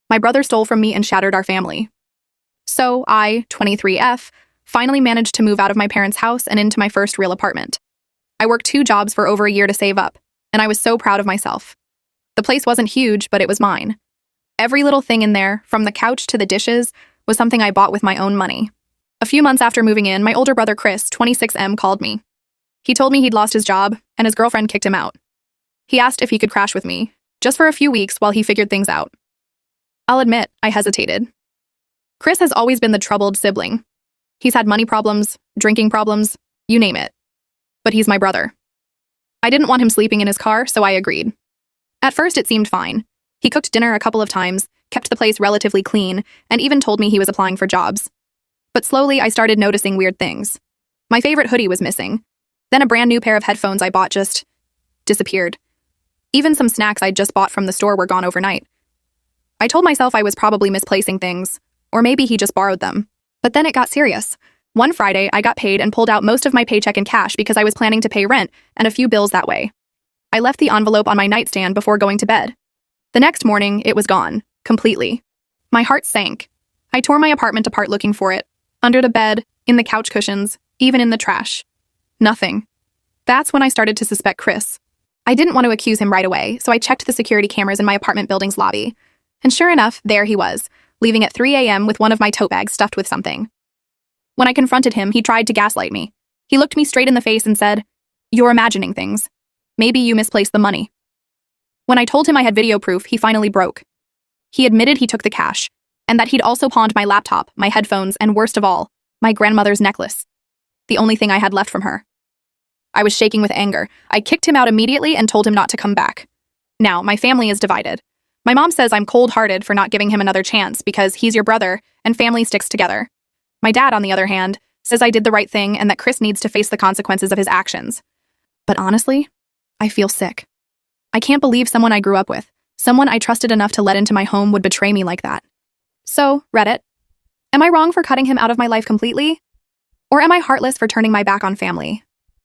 My brother stole from me and shattered our family. So I, 23F, finally managed to move out of my parents' house and into my first real apartment. I worked 2 jobs for over a year to save up, and I was so proud of myself. The place wasn't huge, but it was mine. Every little thing in there, from the couch to the dishes, was something I bought with my own money. A few months after moving in, my older brother Chris, 26M, called me. He told me he'd lost his job, and his girlfriend kicked him out. He asked if he could crash with me, just for a few weeks while he figured things out. I'll admit, I hesitated. Chris has always been the troubled sibling. He's had money problems, drinking problems, you name it. But he's my brother. I didn't want him sleeping in his car, so I agreed. At first, it seemed fine. He cooked dinner a couple of times, kept the place relatively clean, and even told me he was applying for jobs. But slowly, I started noticing weird things. My favorite hoodie was missing. Then a brand new pair of headphones I bought just disappeared. Even some snacks I'd just bought from the store were gone overnight. I told myself I was probably misplacing things, or maybe he just borrowed them. But then it got serious. One Friday, I got paid and pulled out most of my paycheck in cash because I was planning to pay rent and a few bills that way. I left the envelope on my nightstand before going to bed. The next morning, it was gone, completely. My heart sank. I tore my apartment apart looking for it, under the bed, in the couch cushions, even in the trash. Nothing. That's when I started to suspect Chris. I didn't want to accuse him right away, so I checked the security cameras in my apartment building's lobby. And sure enough, there he was, leaving at 3 a.m. with one of my tote bags stuffed with something. When I confronted him, he tried to gaslight me. He looked me straight in the face and said, "You're imagining things. Maybe you misplaced the money." When I told him I had video proof, he finally broke. He admitted he took the cash, and that he'd also pawned my laptop, my headphones, and worst of all, my grandmother's necklace. The only thing I had left from her. I was shaking with anger. I kicked him out immediately and told him not to come back. Now, my family is divided. My mom says I'm cold-hearted for not giving him another chance because he's your brother and family sticks together. My dad, on the other hand, says I did the right thing and that Chris needs to face the consequences of his actions. But honestly, I feel sick. I can't believe someone I grew up with, someone I trusted enough to let into my home, would betray me like that. So, Reddit, am I wrong for cutting him out of my life completely? Or am I heartless for turning my back on family?